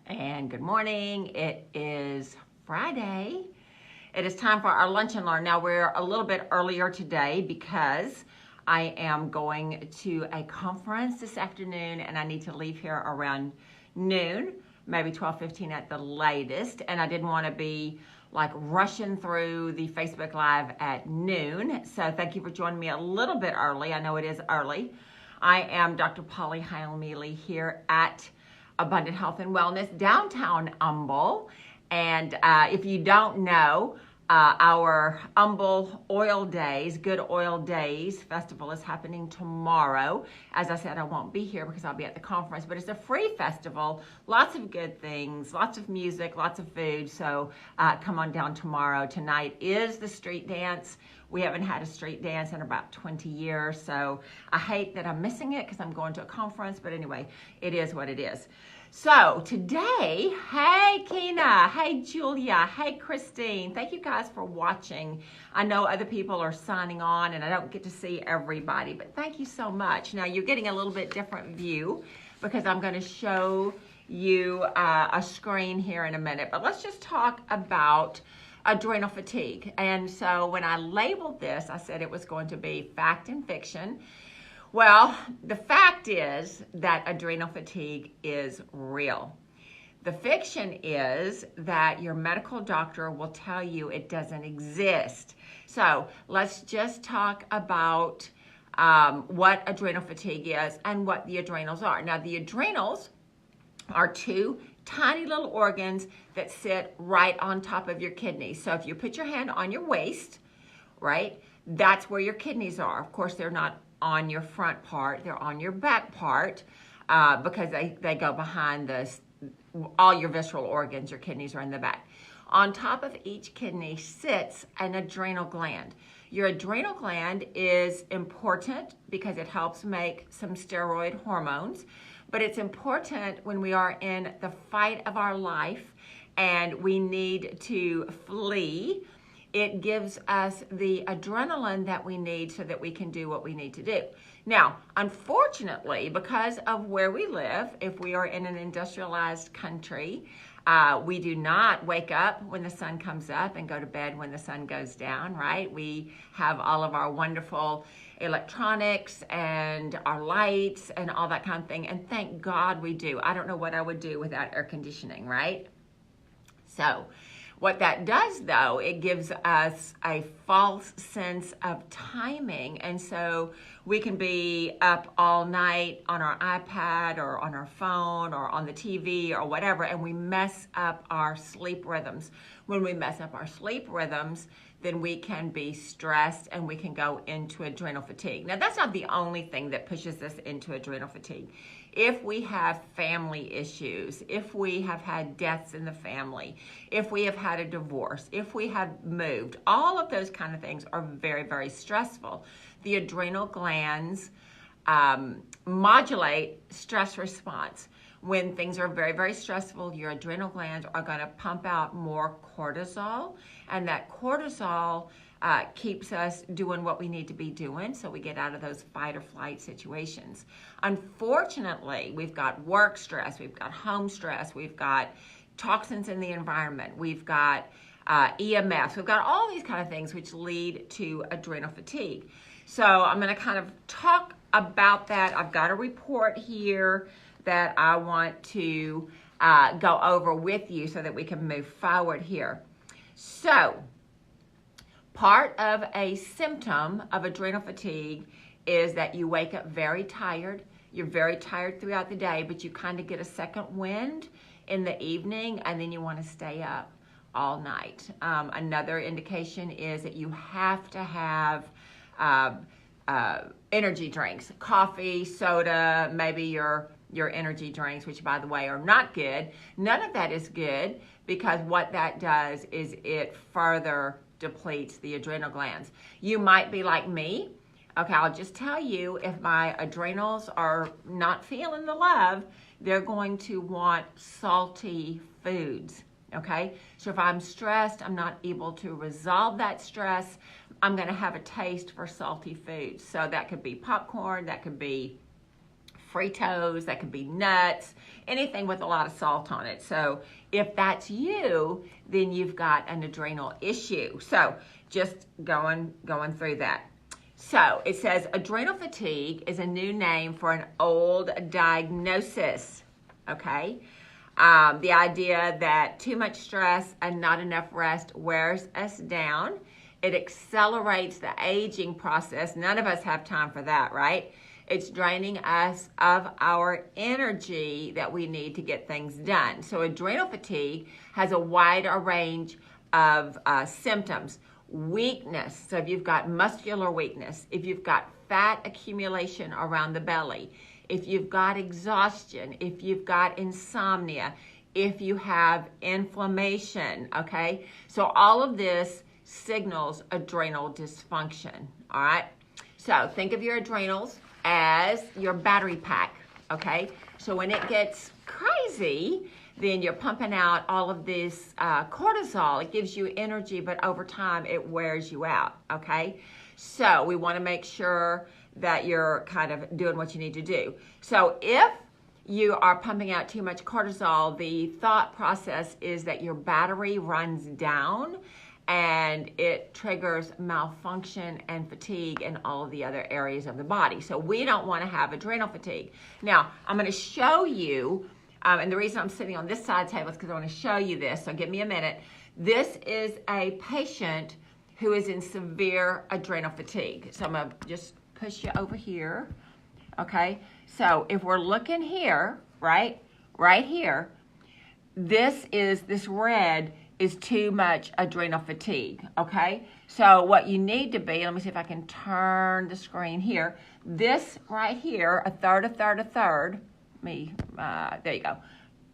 And good morning. It is Friday. It is time for our lunch and learn. Now we're a little bit earlier today because I am going to a conference this afternoon and I need to leave here around noon, maybe 12:15 at the latest. And I didn't want to be like rushing through the Facebook Live at noon. So thank you for joining me a little bit early. I know it is early. I am Dr. Polly Heil-Mealey here at Abundant Health and Wellness, downtown Humble. And if you don't know, our Humble Oil Days, Good Oil Days Festival is happening tomorrow. As I said, I won't be here because I'll be at the conference, but it's a free festival, lots of good things, lots of music, lots of food. So come on down tomorrow. Tonight is the street dance. We haven't had a street dance in about 20 years, so I hate that I'm missing it because I'm going to a conference, but anyway, it is what it is. So today, hey Kina, hey Julia, hey Christine, thank you guys for watching. I know other people are signing on and I don't get to see everybody, but thank you so much. Now you're getting a little bit different view because I'm going to show you a screen here in a minute, but let's just talk about adrenal fatigue. And so when I labeled this, I said it was going to be fact and fiction. Well, the fact is that adrenal fatigue is real. The fiction is that your medical doctor will tell you it doesn't exist. So let's just talk about what adrenal fatigue is and what the adrenals are. Now, the adrenals are two tiny little organs that sit right on top of your kidneys. So if you put your hand on your waist, right, that's where your kidneys are. Of course, they're not on your front part, they're on your back part because they go behind all your visceral organs. Your kidneys are in the back. On top of each kidney sits an adrenal gland. Your adrenal gland is important because it helps make some steroid hormones, but it's important when we are in the fight of our life and we need to flee. It gives us the adrenaline that we need so that we can do what we need to do. Now, unfortunately, because of where we live, if we are in an industrialized country, we do not wake up when the sun comes up and go to bed when the sun goes down, right? We have all of our wonderful electronics and our lights and all that kind of thing, and thank God we do. I don't know what I would do without air conditioning, right? So what that does, though, it gives us a false sense of timing. And so we can be up all night on our iPad or on our phone or on the TV or whatever, and we mess up our sleep rhythms. When we mess up our sleep rhythms, then we can be stressed and we can go into adrenal fatigue. Now, that's not the only thing that pushes us into adrenal fatigue. If we have family issues, if we have had deaths in the family, if we have had a divorce, if we have moved, all of those kind of things are very, very stressful. The adrenal glands modulate stress response. When things are very, very stressful, your adrenal glands are going to pump out more cortisol, and that cortisol keeps us doing what we need to be doing, so we get out of those fight or flight situations. Unfortunately, we've got work stress, we've got home stress, we've got toxins in the environment, we've got EMFs, we've got all these kind of things which lead to adrenal fatigue. So I'm going to kind of talk about that. I've got a report here that I want to go over with you so that we can move forward here. So part of a symptom of adrenal fatigue is that you wake up very tired. You're very tired throughout the day, but you kind of get a second wind in the evening, and then you want to stay up all night. Another indication is that you have to have energy drinks, coffee, soda, maybe your energy drinks, which by the way are not good. None of that is good because what that does is it further depletes the adrenal glands. You might be like me. Okay, I'll just tell you, if my adrenals are not feeling the love, they're going to want salty foods. Okay, so if I'm stressed, I'm not able to resolve that stress, I'm going to have a taste for salty foods. So that could be popcorn, that could be Fritos, that could be nuts, anything with a lot of salt on it. So if that's you, then you've got an adrenal issue. So just going through that. So it says adrenal fatigue is a new name for an old diagnosis, okay? The idea that too much stress and not enough rest wears us down. It accelerates the aging process. None of us have time for that, right? It's draining us of our energy that we need to get things done. So adrenal fatigue has a wide range of symptoms. Weakness, so if you've got muscular weakness, if you've got fat accumulation around the belly, if you've got exhaustion, if you've got insomnia, if you have inflammation, okay? So all of this signals adrenal dysfunction, all right? So think of your adrenals as your battery pack, okay? So when it gets crazy, then you're pumping out all of this cortisol. It gives you energy, but over time it wears you out, okay? So we want to make sure that you're kind of doing what you need to do. So if you are pumping out too much cortisol, the thought process is that your battery runs down and it triggers malfunction and fatigue in all of the other areas of the body. So we don't want to have adrenal fatigue. Now, I'm going to show you, and the reason I'm sitting on this side table is because I want to show you this, so give me a minute. This is a patient who is in severe adrenal fatigue. So I'm going to just push you over here, okay? So if we're looking here, right here, this red is too much adrenal fatigue, okay? So what you need to be, let me see if I can turn the screen here. This right here, a third, there you go.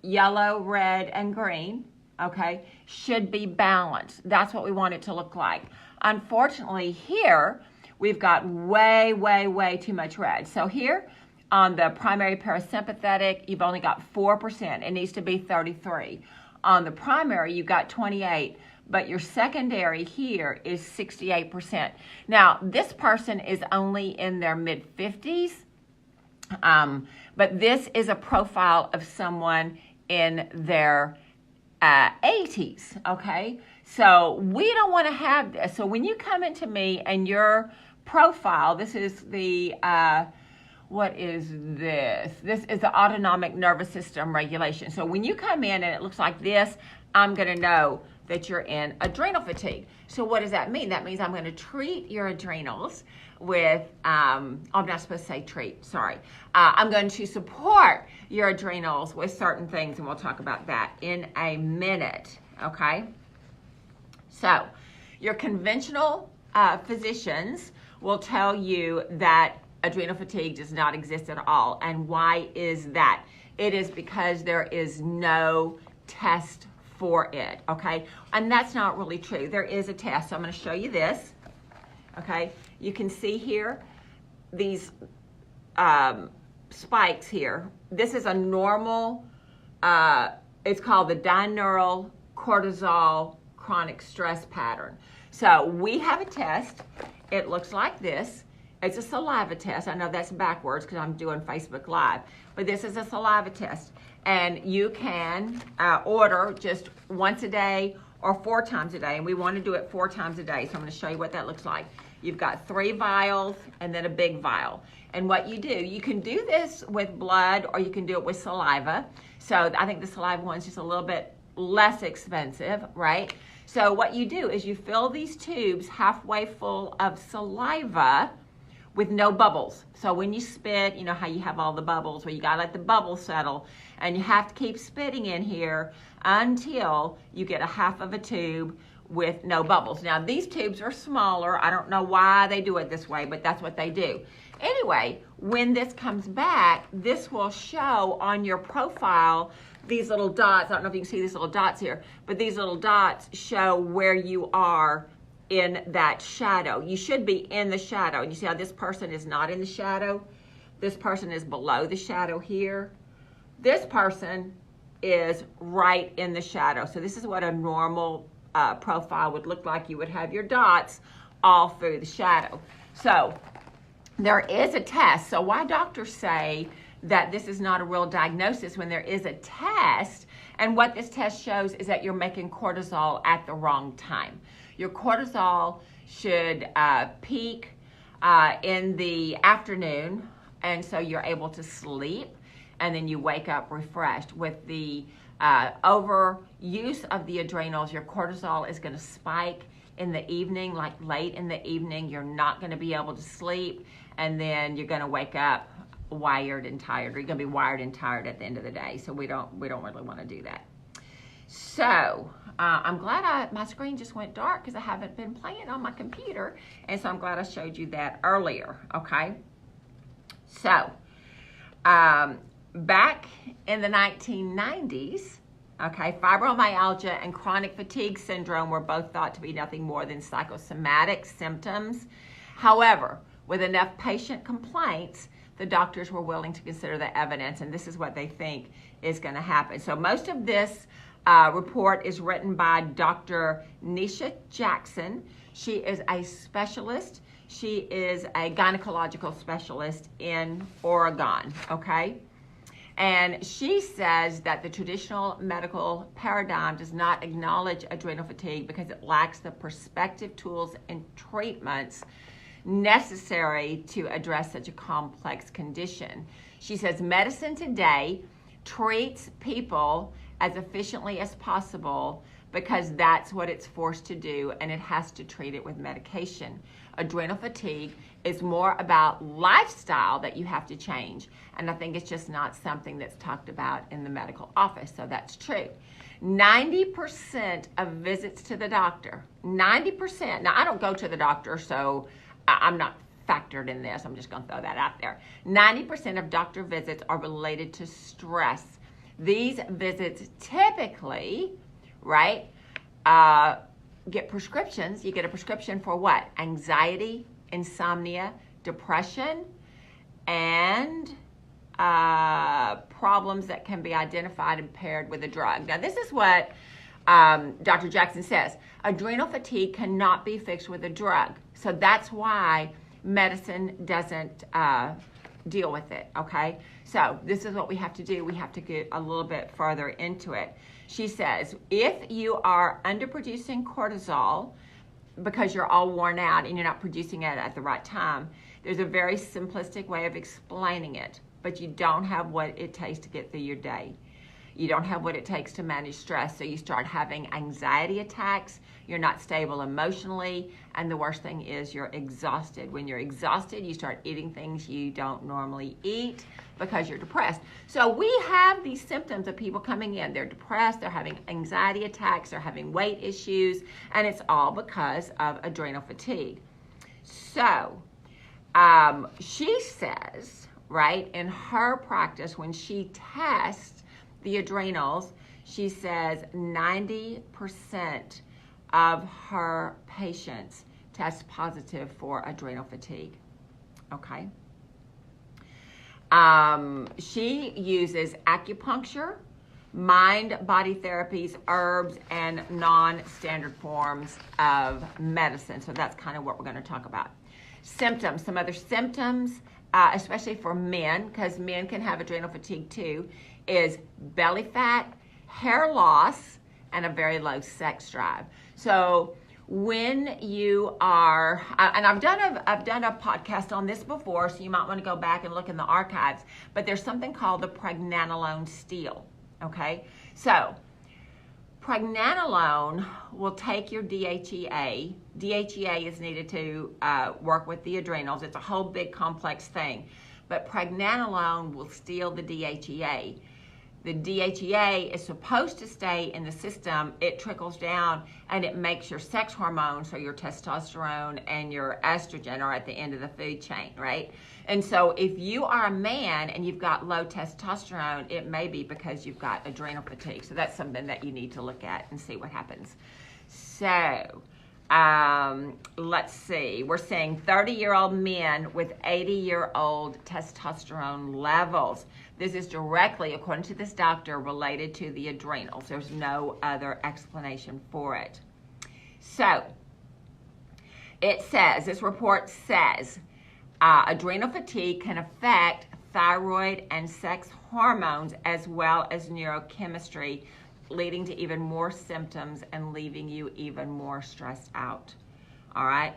Yellow, red, and green, okay, should be balanced. That's what we want it to look like. Unfortunately, here, we've got way too much red. So here, on the primary parasympathetic, you've only got 4%. It needs to be 33. On the primary, you've got 28, but your secondary here is 68%. Now, this person is only in their mid-50s, but this is a profile of someone in their 80s, okay? So we don't want to have this. So when you come into me and your profile, this is the, what is this? This is the autonomic nervous system regulation. So when you come in and it looks like this, I'm going to know that you're in adrenal fatigue. So what does that mean? That means I'm going to treat your adrenals with, I'm not supposed to say treat, sorry. I'm going to support your adrenals with certain things, and we'll talk about that in a minute, okay? So your conventional physicians will tell you that adrenal fatigue does not exist at all. And why is that? It is because there is no test for it, okay? And that's not really true. There is a test. So I'm going to show you this, okay? You can see here these spikes here. This is a normal, it's called the diurnal cortisol chronic stress pattern. So we have a test. It looks like this. It's a saliva test. I know that's backwards because I'm doing Facebook Live, but this is a saliva test. And you can order just once a day or 4 times a day, and we want to do it 4 times a day. So I'm going to show you what that looks like. You've got 3 vials and then a big vial. And what you do, you can do this with blood or you can do it with saliva. So I think the saliva one's just a little bit less expensive, right? So what you do is you fill these tubes halfway full of saliva with no bubbles. So when you spit, you know how you have all the bubbles, where you gotta let the bubbles settle, and you have to keep spitting in here until you get a half of a tube with no bubbles. Now these tubes are smaller. I don't know why they do it this way, but that's what they do. Anyway, when this comes back, this will show on your profile these little dots. I don't know if you can see these little dots here, but these little dots show where you are in that shadow. You should be in the shadow. And you see how this person is not in the shadow? This person is below the shadow here. This person is right in the shadow. So this is what a normal profile would look like. You would have your dots all through the shadow. So there is a test. So why doctors say that this is not a real diagnosis when there is a test. And what this test shows is that you're making cortisol at the wrong time. Your cortisol should peak in the afternoon, and so you're able to sleep, and then you wake up refreshed. With the overuse of the adrenals, your cortisol is going to spike in the evening, like late in the evening. You're not going to be able to sleep, and then you're going to wake up wired and tired, or you're going to be wired and tired at the end of the day. So we don't really want to do that. So I'm glad my screen just went dark because I haven't been playing on my computer, and so I'm glad I showed you that earlier. Okay, so back in the 1990s, okay, fibromyalgia and chronic fatigue syndrome were both thought to be nothing more than psychosomatic symptoms. However, with enough patient complaints, the doctors were willing to consider the evidence, and this is what they think is going to happen. So most of this report is written by Dr. Nisha Jackson. She is a specialist. She is a gynecological specialist in Oregon, okay? And she says that the traditional medical paradigm does not acknowledge adrenal fatigue because it lacks the perspective, tools, and treatments necessary to address such a complex condition. She says medicine today treats people as efficiently as possible because that's what it's forced to do, and it has to treat it with medication. Adrenal fatigue is more about lifestyle that you have to change, and I think it's just not something that's talked about in the medical office, so that's true. 90% of visits to the doctor, 90%, now I don't go to the doctor, so I'm not factored in this, I'm just gonna throw that out there. 90% of doctor visits are related to stress. These visits typically, right, get prescriptions. You get a prescription for what? Anxiety, insomnia, depression, and problems that can be identified and paired with a drug. Now, this is what Dr. Jackson says. Adrenal fatigue cannot be fixed with a drug. So that's why medicine doesn't deal with it, okay? So this is what we have to do. We have to get a little bit further into it. She says, if you are underproducing cortisol because you're all worn out and you're not producing it at the right time, there's a very simplistic way of explaining it, but you don't have what it takes to get through your day. You don't have what it takes to manage stress, so you start having anxiety attacks, you're not stable emotionally, and the worst thing is you're exhausted. When you're exhausted, you start eating things you don't normally eat because you're depressed. So we have these symptoms of people coming in. They're depressed, they're having anxiety attacks, they're having weight issues, and it's all because of adrenal fatigue. So she says, right, in her practice, when she tests the adrenals, she says 90% of her patients test positive for adrenal fatigue, okay? She uses acupuncture, mind-body therapies, herbs, and non-standard forms of medicine. So that's kind of what we're going to talk about. Symptoms, some other symptoms, especially for men, because men can have adrenal fatigue too, is belly fat, hair loss, and a very low sex drive. So when you are, and I've done a podcast on this before, so you might want to go back and look in the archives, but there's something called the pregnenolone steal, okay? So pregnenolone will take your DHEA. DHEA is needed to work with the adrenals. It's a whole big complex thing, but pregnenolone will steal the DHEA. The DHEA is supposed to stay in the system. It trickles down and it makes your sex hormones, so your testosterone and your estrogen, are at the end of the food chain, right? And so if you are a man and you've got low testosterone, it may be because you've got adrenal fatigue. So that's something that you need to look at and see what happens. So let's see. We're seeing 30-year-old men with 80-year-old testosterone levels. This is directly, according to this doctor, related to the adrenals. There's no other explanation for it. So it says, this report says, adrenal fatigue can affect thyroid and sex hormones, as well as neurochemistry, leading to even more symptoms and leaving you even more stressed out. All right?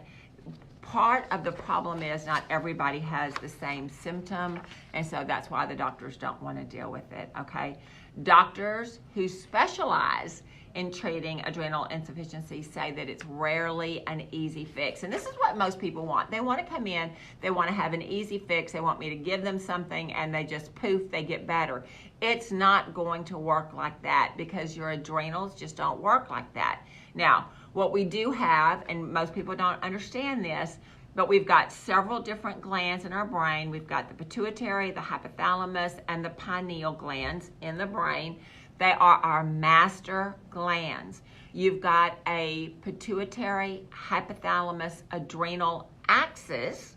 Part of the problem is not everybody has the same symptom, and so that's why the doctors don't want to deal with it, okay? Doctors who specialize in treating adrenal insufficiency say that it's rarely an easy fix. And this is what most people want. They want to come in, they want to have an easy fix, they want me to give them something, and they just poof, they get better. It's not going to work like that because your adrenals just don't work like that. Now, what we do have, and most people don't understand this, but we've got several different glands in our brain. We've got the pituitary, the hypothalamus, and the pineal glands in the brain. They are our master glands. You've got a pituitary, hypothalamus, adrenal axis.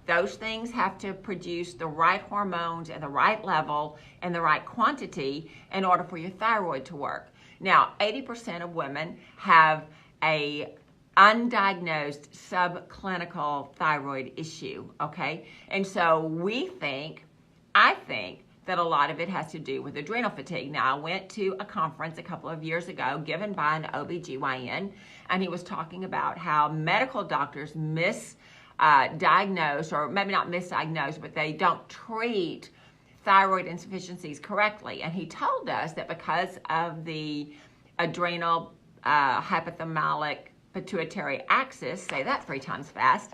Those things have to produce the right hormones at the right level and the right quantity in order for your thyroid to work. Now, 80% of women have a undiagnosed subclinical thyroid issue, okay? And so I think that a lot of it has to do with adrenal fatigue. Now, I went to a conference a couple of years ago given by an OBGYN, and he was talking about how medical doctors misdiagnose, or maybe not misdiagnose, but they don't treat thyroid insufficiencies correctly. And he told us that because of the adrenal hypothalamic pituitary axis, say that 3 times fast,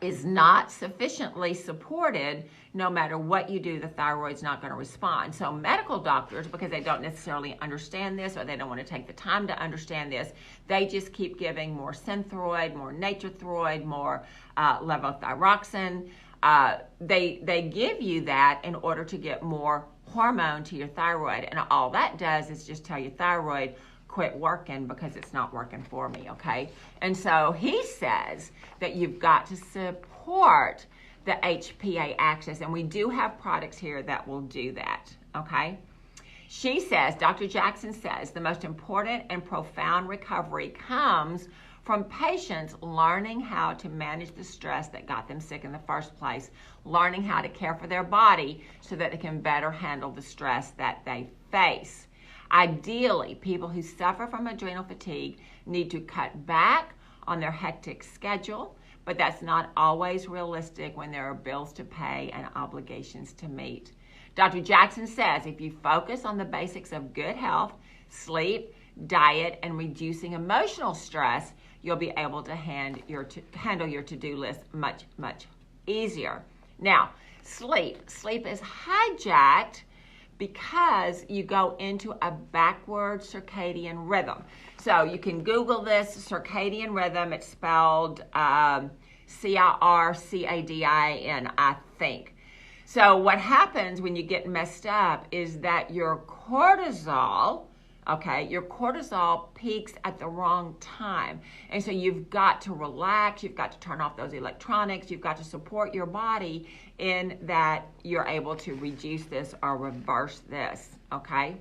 is not sufficiently supported, no matter what you do, the thyroid's not going to respond. So medical doctors, because they don't necessarily understand this, or they don't want to take the time to understand this, they just keep giving more Synthroid, more Nature-Throid, more levothyroxine. They give you that in order to get more hormone to your thyroid, and all that does is just tell your thyroid, quit working because it's not working for me, okay? And so he says that you've got to support the HPA axis, and we do have products here that will do that, okay? She says, Dr. Jackson says, the most important and profound recovery comes from patients learning how to manage the stress that got them sick in the first place, learning how to care for their body so that they can better handle the stress that they face. Ideally, people who suffer from adrenal fatigue need to cut back on their hectic schedule, but that's not always realistic when there are bills to pay and obligations to meet. Dr. Jackson says if you focus on the basics of good health, sleep, diet, and reducing emotional stress, you'll be able to handle your to-do list much, much easier. Now, sleep is hijacked because you go into a backward circadian rhythm. So you can Google this, circadian rhythm. It's spelled C-I-R-C-A-D-I-N, I think. So what happens when you get messed up is that your cortisol peaks at the wrong time. And so you've got to relax, you've got to turn off those electronics, you've got to support your body in that you're able to reduce this or reverse this, okay?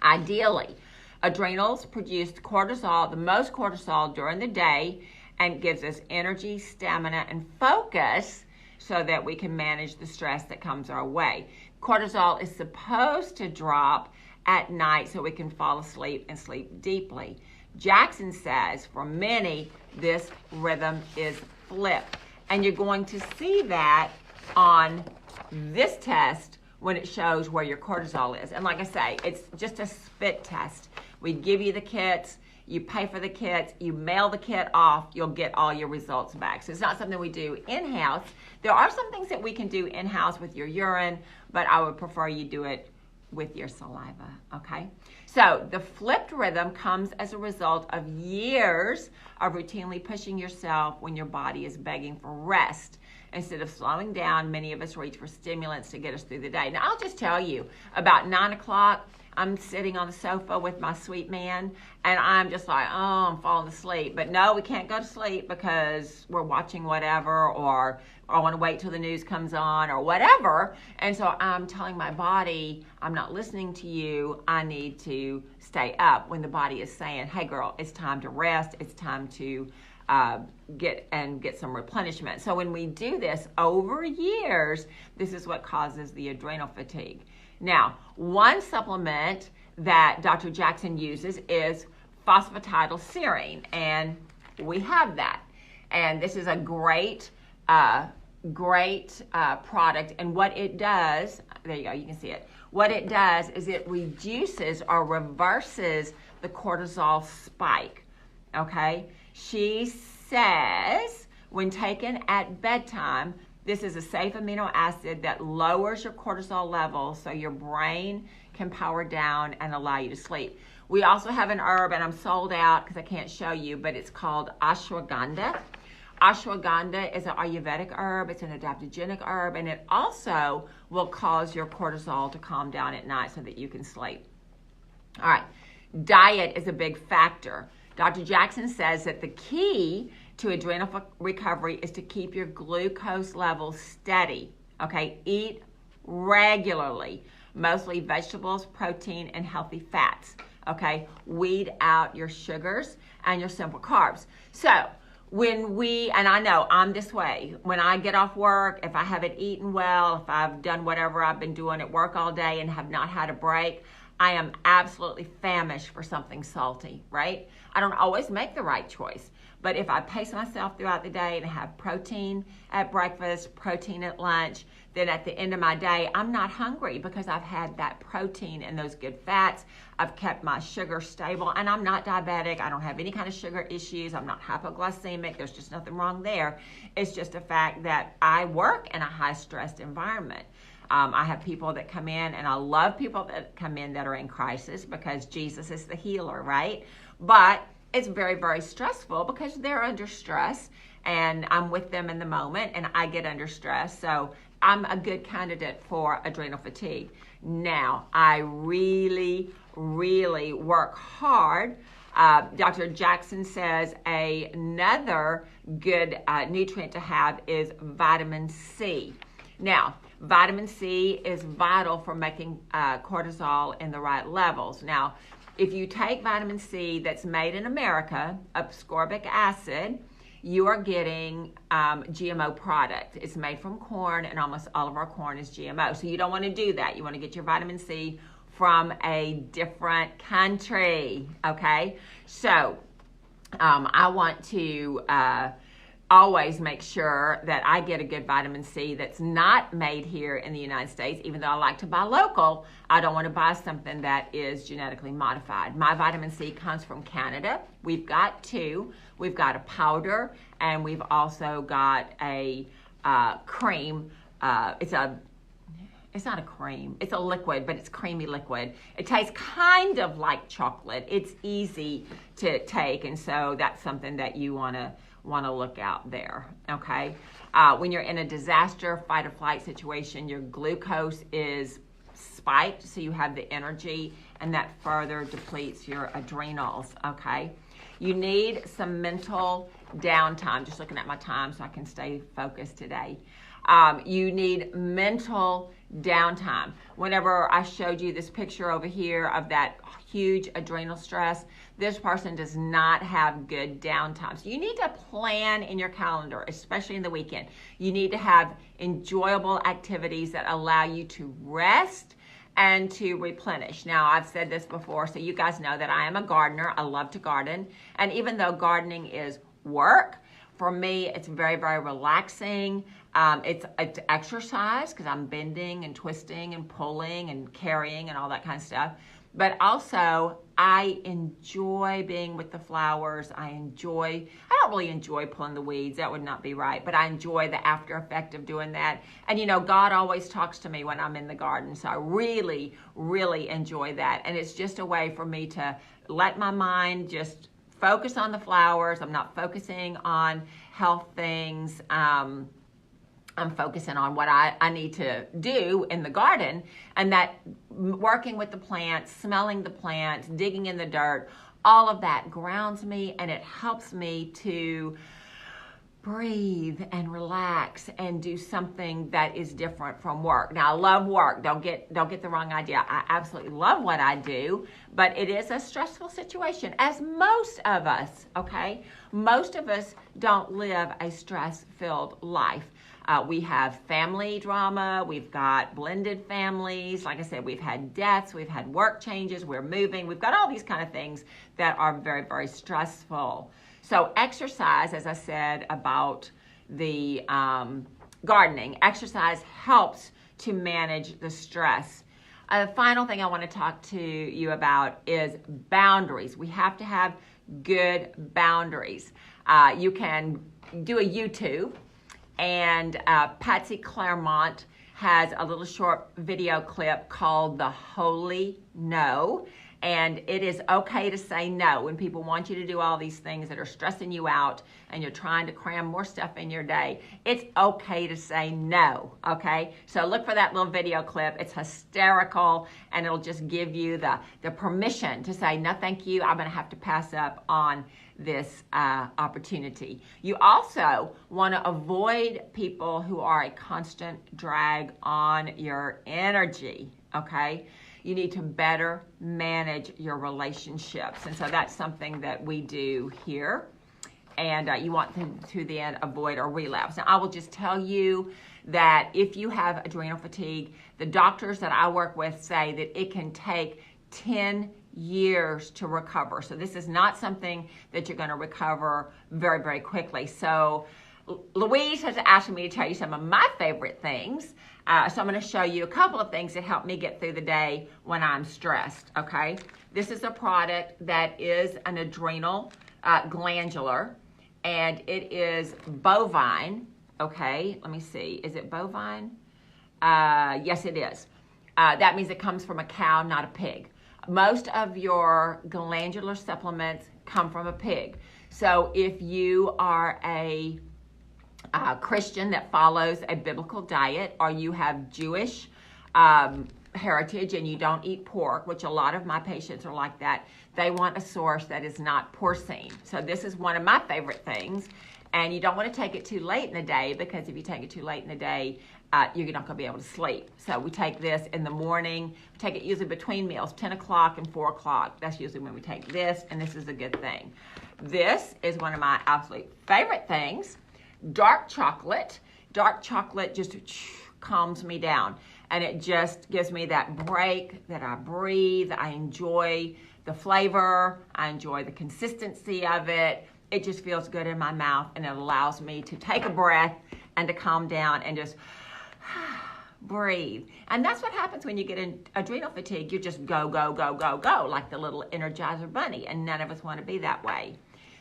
Ideally, adrenals produce cortisol, the most cortisol during the day, and gives us energy, stamina, and focus so that we can manage the stress that comes our way. Cortisol is supposed to drop at night so we can fall asleep and sleep deeply. Jackson says for many, this rhythm is flipped. And you're going to see that on this test when it shows where your cortisol is. And like I say, it's just a spit test. We give you the kits, you pay for the kits, you mail the kit off, you'll get all your results back. So it's not something we do in-house. There are some things that we can do in-house with your urine, but I would prefer you do it with your saliva, okay? So the flipped rhythm comes as a result of years of routinely pushing yourself when your body is begging for rest. Instead of slowing down, many of us reach for stimulants to get us through the day. Now, I'll just tell you, about 9 o'clock, I'm sitting on the sofa with my sweet man, and I'm just like, oh, I'm falling asleep. But no, we can't go to sleep because we're watching whatever, or I want to wait till the news comes on, or whatever. And so I'm telling my body, I'm not listening to you. I need to stay up when the body is saying, hey, girl, it's time to rest. It's time to get some replenishment. So when we do this over years, this is what causes the adrenal fatigue. Now, one supplement that Dr. Jackson uses is phosphatidylserine, and we have that. And this is a great product. And what it does, there you go, you can see it. What it does is it reduces or reverses the cortisol spike. Okay? She says when taken at bedtime, this is a safe amino acid that lowers your cortisol levels so your brain can power down and allow you to sleep. We also have an herb, and I'm sold out because I can't show you, but it's called ashwagandha. Ashwagandha is an Ayurvedic herb. It's an adaptogenic herb, and it also will cause your cortisol to calm down at night so that you can sleep. All right, diet is a big factor. Dr. Jackson says that the key to adrenal recovery is to keep your glucose levels steady. Okay, eat regularly, mostly vegetables, protein, and healthy fats. Okay, weed out your sugars and your simple carbs. So and I know I'm this way, when I get off work, if I haven't eaten well, if I've done whatever I've been doing at work all day and have not had a break, I am absolutely famished for something salty, right? I don't always make the right choice, but if I pace myself throughout the day and have protein at breakfast, protein at lunch, then at the end of my day, I'm not hungry because I've had that protein and those good fats. I've kept my sugar stable, and I'm not diabetic. I don't have any kind of sugar issues. I'm not hypoglycemic. There's just nothing wrong there. It's just a fact that I work in a high-stressed environment. I have people that come in, and I love people that come in that are in crisis because Jesus is the healer, right? But it's very, very stressful because they're under stress, and I'm with them in the moment, and I get under stress. So I'm a good candidate for adrenal fatigue. Now, I really, really work hard. Dr. Jackson says another good nutrient to have is vitamin C. Now, vitamin C is vital for making cortisol in the right levels. Now, if you take vitamin C that's made in America, ascorbic acid, you are getting GMO product. It's made from corn, and almost all of our corn is GMO. So you don't want to do that. You want to get your vitamin C from a different country, okay? So I want to always make sure that I get a good vitamin C that's not made here in the United States. Even though I like to buy local, I don't want to buy something that is genetically modified. My vitamin C comes from Canada. We've got two. We've got a powder, and we've also got a cream. It's not a cream. It's a liquid, but it's creamy liquid. It tastes kind of like chocolate. It's easy to take, and so that's something that you want to look out there, okay? When you're in a disaster, fight or flight situation, your glucose is spiked, so you have the energy, and that further depletes your adrenals, okay? You need some mental downtime. Just looking at my time so I can stay focused today. You need mental downtime. Whenever I showed you this picture over here of that huge adrenal stress, this person does not have good downtime. So you need to plan in your calendar, especially in the weekend. You need to have enjoyable activities that allow you to rest and to replenish. Now, I've said this before, so you guys know that I am a gardener. I love to garden. And even though gardening is work, for me, it's very, very relaxing. It's exercise because I'm bending and twisting and pulling and carrying and all that kind of stuff. But also, I enjoy being with the flowers. I don't really enjoy pulling the weeds. That would not be right. But I enjoy the after effect of doing that. And you know, God always talks to me when I'm in the garden. So I really, really enjoy that. And it's just a way for me to let my mind just focus on the flowers. I'm not focusing on health things. I'm focusing on what I need to do in the garden, and that working with the plants, smelling the plants, digging in the dirt, all of that grounds me, and it helps me to breathe and relax and do something that is different from work. Now, I love work. Don't get the wrong idea. I absolutely love what I do, but it is a stressful situation, as most of us, okay? Most of us don't live a stress-filled life. We have family drama, we've got blended families. Like I said, we've had deaths, we've had work changes, we're moving. We've got all these kind of things that are very, very stressful. So exercise, as I said about the gardening, exercise helps to manage the stress. The final thing I want to talk to you about is boundaries. We have to have good boundaries. You can do a YouTube, and Patsy Claremont has a little short video clip called The Holy No. And it is okay to say no when people want you to do all these things that are stressing you out and you're trying to cram more stuff in your day. It's okay to say no, okay? So look for that little video clip. It's hysterical, and it'll just give you the permission to say, no, thank you. I'm going to have to pass up on this opportunity. You also want to avoid people who are a constant drag on your energy, okay? You need to better manage your relationships. And so that's something that we do here. And you want to then avoid a relapse. Now, I will just tell you that if you have adrenal fatigue, the doctors that I work with say that it can take 10 years to recover. So this is not something that you're going to recover very, very quickly. So Louise has asked me to tell you some of my favorite things. So I'm going to show you a couple of things that help me get through the day when I'm stressed, okay? This is a product that is an adrenal glandular, and it is bovine, okay? Let me see. Is it bovine? Yes, it is. That means it comes from a cow, not a pig. Most of your glandular supplements come from a pig. So if you are a Christian that follows a biblical diet, or you have Jewish heritage and you don't eat pork, which a lot of my patients are like that, they want a source that is not porcine. So this is one of my favorite things, and you don't want to take it too late in the day, because if you take it too late in the day, you're not going to be able to sleep. So we take this in the morning. We take it usually between meals, 10 o'clock and 4 o'clock. That's usually when we take this, and this is a good thing. This is one of my absolute favorite things. Dark chocolate. Dark chocolate just calms me down, and it just gives me that break that I breathe. I enjoy the flavor. I enjoy the consistency of it. It just feels good in my mouth, and it allows me to take a breath and to calm down and just breathe. And that's what happens when you get in adrenal fatigue. You just go, go, go, go, go, like the little Energizer bunny, and none of us want to be that way.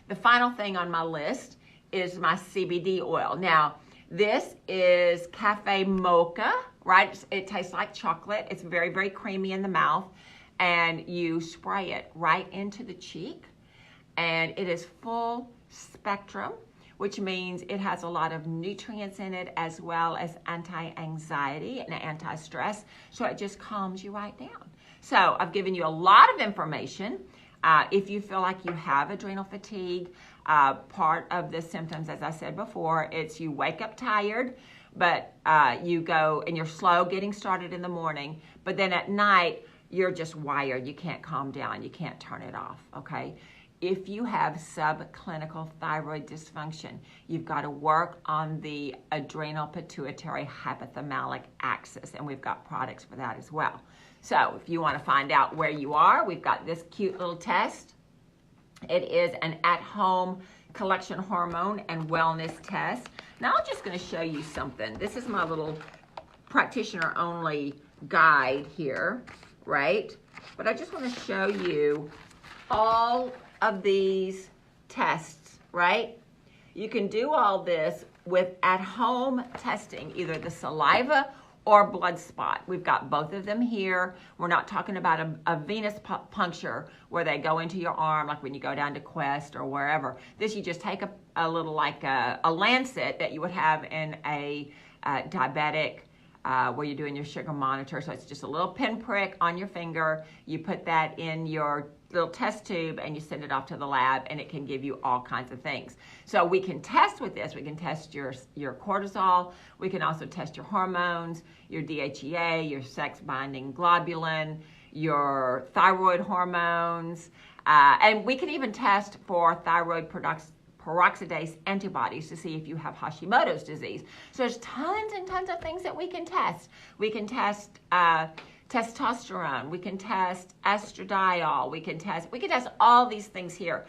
The final thing on my list is my CBD oil. Now, this is cafe mocha, right? It tastes like chocolate. It's very, very creamy in the mouth, and you spray it right into the cheek, and it is full spectrum, which means it has a lot of nutrients in it, as well as anti-anxiety and anti-stress. So it just calms you right down. So I've given you a lot of information. If you feel like you have adrenal fatigue, part of the symptoms, as I said before, it's you wake up tired, but you go and you're slow getting started in the morning, but then at night, you're just wired. You can't calm down. You can't turn it off, okay? If you have subclinical thyroid dysfunction, you've got to work on the adrenal pituitary hypothalamic axis, and we've got products for that as well. So if you want to find out where you are, we've got this cute little test. It is an at-home collection hormone and wellness test. Now I'm just going to show you something. This is my little practitioner-only guide here, right? But I just want to show you all of these tests, right? You can do all this with at-home testing, either the saliva or blood spot. We've got both of them here. We're not talking about a venous puncture where they go into your arm, like when you go down to Quest or wherever. This, you just take a little, like a lancet that you would have in a diabetic where you're doing your sugar monitor. So it's just a little pinprick on your finger. You put that in your little test tube and you send it off to the lab, and it can give you all kinds of things. So we can test with this. We can test your cortisol. We can also test your hormones, your DHEA, your sex-binding globulin, your thyroid hormones, and we can even test for thyroid peroxidase antibodies to see if you have Hashimoto's disease. So there's tons and tons of things that we can test. We can test testosterone, we can test estradiol, we can test all these things here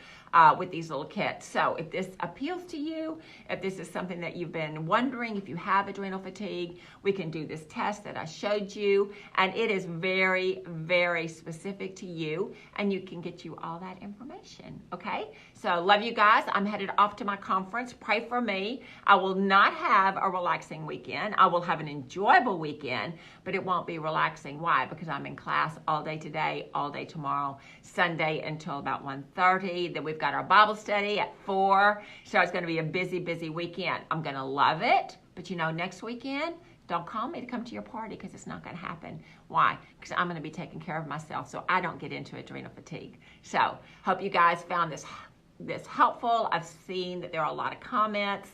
with these little kits. So if this appeals to you, if this is something that you've been wondering, if you have adrenal fatigue, we can do this test that I showed you, and it is very, very specific to you, and you can get you all that information, okay? So love you guys. I'm headed off to my conference. Pray for me. I will not have a relaxing weekend. I will have an enjoyable weekend, but it won't be relaxing. Why? Because I'm in class all day today, all day tomorrow, Sunday until about 1:30. Then we've got our Bible study at 4. So it's going to be a busy, busy weekend. I'm going to love it. But you know, next weekend, don't call me to come to your party because it's not going to happen. Why? Because I'm going to be taking care of myself so I don't get into adrenal fatigue. So hope you guys found this helpful. I've seen that there are a lot of comments.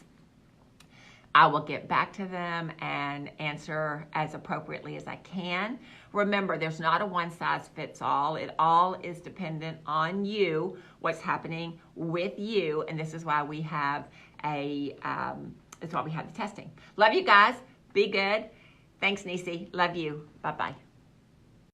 I will get back to them and answer as appropriately as I can. Remember, there's not a one-size-fits-all. It all is dependent on you, what's happening with you, and this is why we have the testing. Love you guys. Be good. Thanks, Nisi. Love you. Bye-bye.